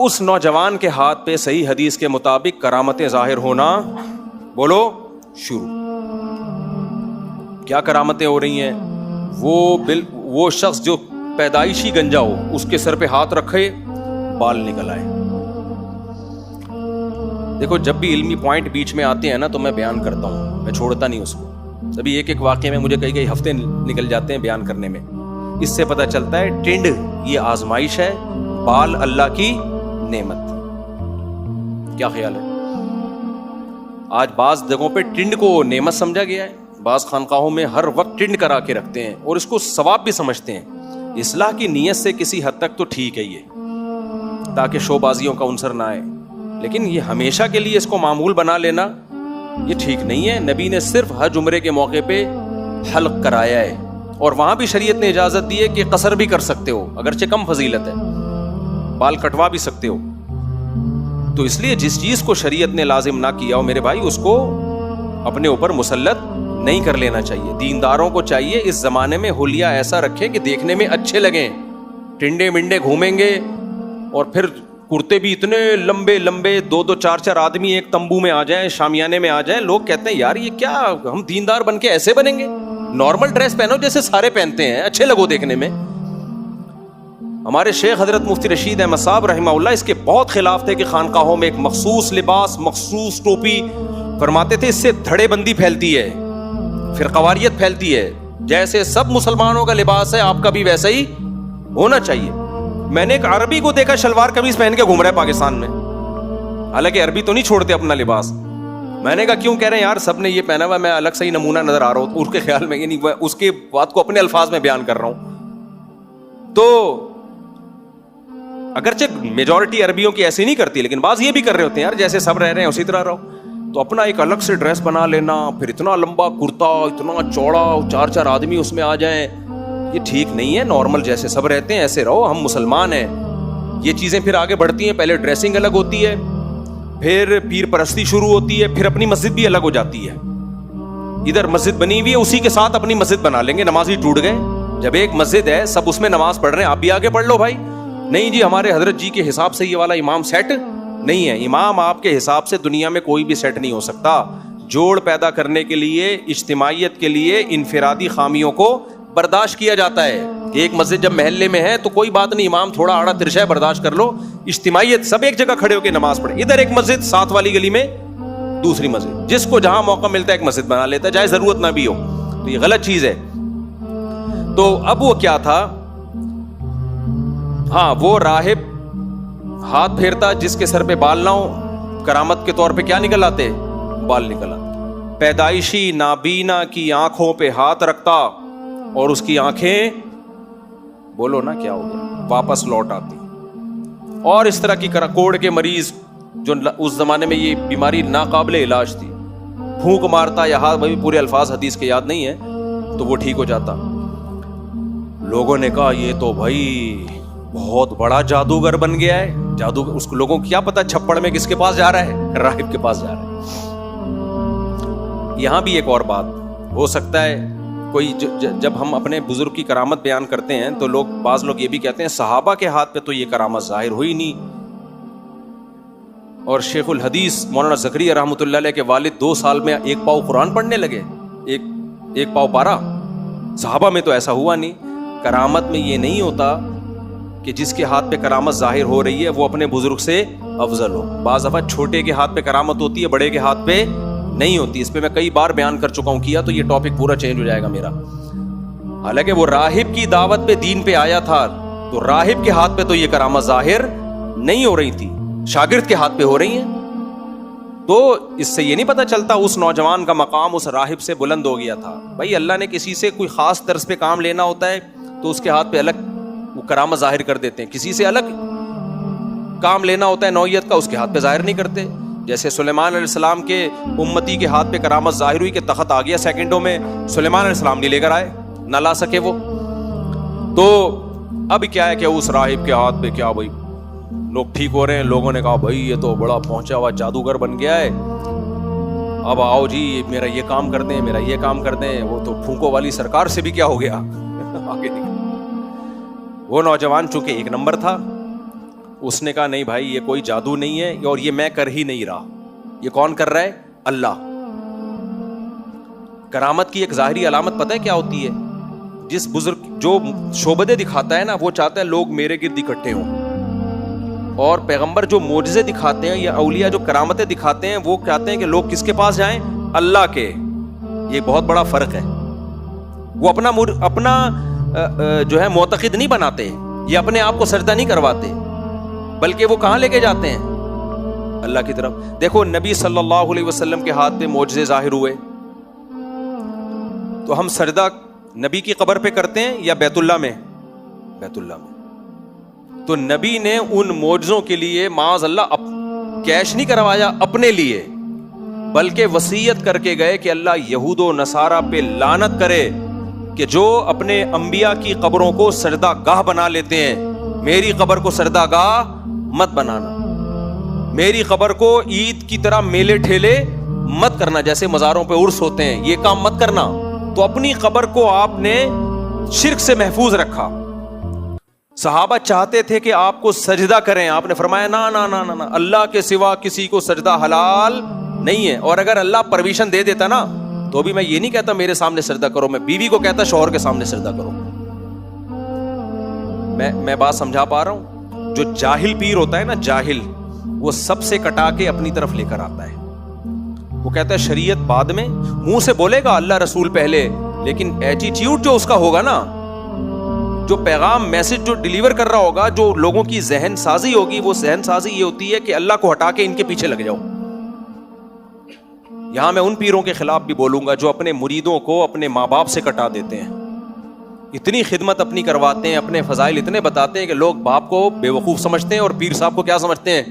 اس نوجوان کے ہاتھ پہ صحیح حدیث کے مطابق کرامتیں ظاہر ہونا بولو شروع. کیا کرامتیں ہو رہی ہیں؟ وہ شخص جو پیدائشی گنجا ہو اس کے سر پہ ہاتھ رکھے بال نکل آئے. دیکھو جب بھی علمی پوائنٹ بیچ میں آتے ہیں نا تو میں بیان کرتا ہوں, میں چھوڑتا نہیں اس کو. ابھی ایک واقعے میں مجھے کئی ہفتے نکل جاتے ہیں بیان کرنے میں. اس سے پتہ چلتا ہے ٹنڈ یہ آزمائش ہے, بال اللہ کی نعمت. کیا خیال ہے؟ آج بعض جگہوں پہ ٹنڈ کو نعمت سمجھا گیا ہے, بعض خانقاہوں میں ہر وقت ٹنڈ کرا کے رکھتے ہیں اور اس کو ثواب بھی سمجھتے ہیں. اصلاح کی نیت سے کسی حد تک تو ٹھیک ہے یہ, تاکہ شو بازیوں کا عنصر نہ آئے, لیکن یہ ہمیشہ کے لیے اس کو معمول بنا لینا یہ ٹھیک نہیں ہے. نبی نے صرف حج عمرے کے موقع پہ حلق کرایا ہے, اور وہاں بھی شریعت نے اجازت دی ہے کہ قصر بھی کر سکتے ہو, اگرچہ کم فضیلت ہے, بال کٹوا بھی سکتے ہو. تو اس لیے جس چیز کو شریعت نے لازم نہ کیا ہو میرے بھائی, اس کو اپنے اوپر مسلط نہیں کر لینا چاہیے. دینداروں کو چاہیے اس زمانے میں حلیہ ایسا رکھیں کہ دیکھنے میں اچھے لگیں. ٹنڈے منڈے گھومیں گے اور پھر کرتے بھی اتنے لمبے لمبے, 2-2 4-4 آدمی ایک تمبو میں آ جائیں, شامیانے میں آ جائیں. لوگ کہتے ہیں یار یہ کیا, ہم دیندار بن کے ایسے بنیں گے؟ نارمل ڈریس پہنو جیسے سارے پہنتے ہیں, اچھے لگو دیکھنے میں. ہمارے شیخ حضرت مفتی رشید احمد صاحب رحمہ اللہ اس کے بہت خلاف تھے کہ خانقاہوں میں ایک مخصوص لباس, مخصوص ٹوپی. فرماتے تھے اس سے دھڑے بندی پھیلتی ہے, فرقواریت پھیلتی ہے. جیسے سب مسلمانوں کا لباس ہے آپ کا بھی ویسا ہی ہونا چاہیے. میں نے ایک عربی کو دیکھا شلوار قمیص پہن کے گھوم رہا ہے پاکستان میں, حالانکہ عربی تو نہیں چھوڑتے اپنا لباس. میں نے کہا کیوں؟ کہہ رہے ہیں یار سب نے یہ پہنا ہوا, میں الگ سے ہی نمونہ نظر آ رہا ہوں. اس کے خیال میں یعنی اس کے بات کو اپنے الفاظ میں بیان کر رہا ہوں. تو اگرچہ میجورٹی عربیوں کی ایسی نہیں کرتی, لیکن بعض یہ بھی کر رہے ہوتے ہیں یار جیسے سب رہ رہے ہیں اسی طرح رہو. تو اپنا ایک الگ سے ڈریس بنا لینا, پھر اتنا لمبا کرتا, اتنا چوڑا, 4-4 آدمی اس میں آ جائیں, یہ ٹھیک نہیں ہے. نارمل جیسے سب رہتے ہیں ایسے رہو, ہم مسلمان ہیں. یہ چیزیں پھر آگے بڑھتی ہیں. پہلے ڈریسنگ الگ ہوتی ہے, پھر پیر پرستی شروع ہوتی ہے, پھر اپنی مسجد بھی الگ ہو جاتی ہے. ادھر مسجد بنی ہوئی ہے, اسی کے ساتھ اپنی مسجد بنا لیں گے, نمازی ٹوٹ گئے. جب ایک مسجد ہے سب اس میں نماز پڑھ رہے ہیں, آپ بھی آگے پڑھ لو بھائی. نہیں جی ہمارے حضرت جی کے حساب سے یہ والا امام سیٹ نہیں ہے. امام آپ کے حساب سے دنیا میں کوئی بھی سیٹ نہیں ہو سکتا. جوڑ پیدا کرنے کے لیے, اجتماعیت کے لیے انفرادی خامیوں کو برداشت کیا جاتا ہے. ایک مسجد جب محلے میں ہے تو کوئی بات نہیں, امام تھوڑا آڑا ترشا ہے برداشت کر لو. اجتماعیت سب ایک جگہ کھڑے ہو کے نماز پڑھے. ادھر ایک مسجد, ساتھ والی گلی میں دوسری مسجد, جس کو جہاں موقع ملتا ہے ایک مسجد بنا لیتا ہے, چاہے ضرورت نہ بھی ہو. تو یہ غلط چیز ہے. تو اب وہ کیا تھا, ہاں وہ راہب ہاتھ پھیرتا جس کے سر پہ بال نہ ہو, کرامت کے طور پہ کیا نکل آتے؟ بال نکل آتے. پیدائشی نابینا کی آنکھوں پہ ہاتھ رکھتا اور اس کی آنکھیں بولو نا کیا ہو گیا, واپس لوٹ آتی. اور اس طرح کی کوڑ کے مریض جو اس زمانے میں یہ بیماری ناقابل علاج تھی, پھونک مارتا یا ہاتھ, بھی پورے الفاظ حدیث کے یاد نہیں ہے, تو وہ ٹھیک ہو جاتا. لوگوں نے کہا یہ تو بھائی بہت بڑا جادوگر بن گیا ہے. جادوگر, اس کو لوگوں کو کیا پتا چھپڑ میں کس کے پاس جا رہا ہے؟ راہب کے پاس جا رہا ہے. یہاں بھی ایک اور بات ہو سکتا ہے, کوئی جب ہم اپنے بزرگ کی کرامت بیان کرتے ہیں تو بعض لوگ یہ بھی کہتے ہیں صحابہ کے ہاتھ پہ تو یہ کرامت ظاہر ہوئی نہیں. اور شیخ الحدیث مولانا زکریا رحمۃ اللہ علیہ کے والد 2 سال میں 1 پاؤ قرآن پڑھنے لگے, ایک پاؤ پارا. صحابہ میں تو ایسا ہوا نہیں. کرامت میں یہ نہیں ہوتا کہ جس کے ہاتھ پہ کرامت ظاہر ہو رہی ہے وہ اپنے بزرگ سے افضل ہو. بعض دفعہ چھوٹے کے ہاتھ پہ کرامت ہوتی ہے, بڑے کے ہاتھ پہ نہیں ہوتی. اس پہ میں کئی بار بیان کر چکا ہوں, کیا تو یہ ٹاپک پورا چینج ہو جائے گا میرا. حالانکہ وہ راہب کی دعوت پہ دین پہ آیا تھا, تو راہب کے ہاتھ پہ تو یہ کرامت ظاہر نہیں ہو رہی تھی, شاگرد کے ہاتھ پہ ہو رہی ہیں. تو اس سے یہ نہیں پتا چلتا اس نوجوان کا مقام اس راہب سے بلند ہو گیا تھا. بھائی اللہ نے کسی سے کوئی خاص طرز پہ کام لینا ہوتا ہے تو اس کے ہاتھ پہ الگ وہ کرامت ظاہر کر دیتے ہیں. کسی سے الگ کام لینا ہوتا ہے نوعیت کا, اس کے ہاتھ پہ ظاہر نہیں کرتے. جیسے سلیمان علیہ السلام کے امتی کے ہاتھ پہ کرامت ظاہر ہوئی کہ تخت آ گیا سیکنڈوں میں, سلیمان علیہ السلام نہیں لے کر آئے, نہ لا سکے وہ. تو اب کیا ہے کہ اس راہب کے ہاتھ پہ کیا بھائی لوگ ٹھیک ہو رہے ہیں. لوگوں نے کہا بھائی یہ تو بڑا پہنچا ہوا جادوگر بن گیا ہے, اب آؤ جی میرا یہ کام کر دیں, میرا یہ کام کر دیں. وہ تو پھونکوں والی سرکار سے بھی کیا ہو گیا, آگے نکل. وہ نوجوان چونکہ 1 نمبر تھا, اس نے کہا نہیں بھائی یہ کوئی جادو نہیں ہے اور یہ میں کر ہی نہیں رہا. یہ کون کر رہا ہے؟ اللہ. کرامت کی ایک ظاہری علامت پتہ ہے کیا ہوتی ہے؟ جس بزرگ جو شعبدے دکھاتا ہے نا وہ چاہتا ہے لوگ میرے گرد اکٹھے ہوں, اور پیغمبر جو معجزے دکھاتے ہیں یا اولیاء جو کرامتیں دکھاتے ہیں وہ کہتے ہیں کہ لوگ کس کے پاس جائیں؟ اللہ کے. یہ بہت بڑا فرق ہے. وہ اپنا جو ہے معتقد نہیں بناتے, یہ اپنے آپ کو سجدہ نہیں کرواتے, بلکہ وہ کہاں لے کے جاتے ہیں؟ اللہ کی طرف. دیکھو نبی صلی اللہ علیہ وسلم کے ہاتھ پہ معجزے ظاہر ہوئے, تو ہم سجدہ نبی کی قبر پہ کرتے ہیں یا بیت اللہ میں؟ بیت اللہ میں. تو نبی نے ان معجزوں کے لیے معاذ اللہ کیش نہیں کروایا اپنے لیے, بلکہ وصیت کر کے گئے کہ اللہ یہود و نصارہ پہ لعنت کرے کہ جو اپنے انبیاء کی قبروں کو سجدہ گاہ بنا لیتے ہیں. میری قبر کو سجدہ گاہ مت بنانا, میری قبر کو عید کی طرح میلے ٹھیلے مت کرنا, جیسے مزاروں پہ عرس ہوتے ہیں, یہ کام مت کرنا. تو اپنی قبر کو آپ نے شرک سے محفوظ رکھا. صحابہ چاہتے تھے کہ آپ کو سجدہ کریں, آپ نے فرمایا نا نا نا نا, اللہ کے سوا کسی کو سجدہ حلال نہیں ہے. اور اگر اللہ پرمیشن دے دیتا نا تو بھی میں یہ نہیں کہتا میرے سامنے سجدہ کرو, میں بیوی کو کہتا شوہر کے سامنے سجدہ کرو. میں بات سمجھا پا رہا ہوں؟ جو جاہل پیر ہوتا ہے نا, جاہل, وہ سب سے کٹا کے اپنی طرف لے کر آتا ہے. وہ کہتا ہے شریعت بعد میں, منہ سے بولے گا اللہ رسول پہلے, لیکن ایٹیٹیوڈ جو اس کا ہوگا نا, جو پیغام میسج جو ڈیلیور کر رہا ہوگا, جو لوگوں کی ذہن سازی ہوگی, وہ ذہن سازی یہ ہوتی ہے کہ اللہ کو ہٹا کے ان کے پیچھے لگ جاؤ. یہاں میں ان پیروں کے خلاف بھی بولوں گا جو اپنے مریدوں کو اپنے ماں باپ سے کٹا دیتے ہیں. اتنی خدمت اپنی کرواتے ہیں, اپنے فضائل اتنے بتاتے ہیں کہ لوگ باپ کو بے وقوف سمجھتے ہیں اور پیر صاحب کو کیا سمجھتے ہیں؟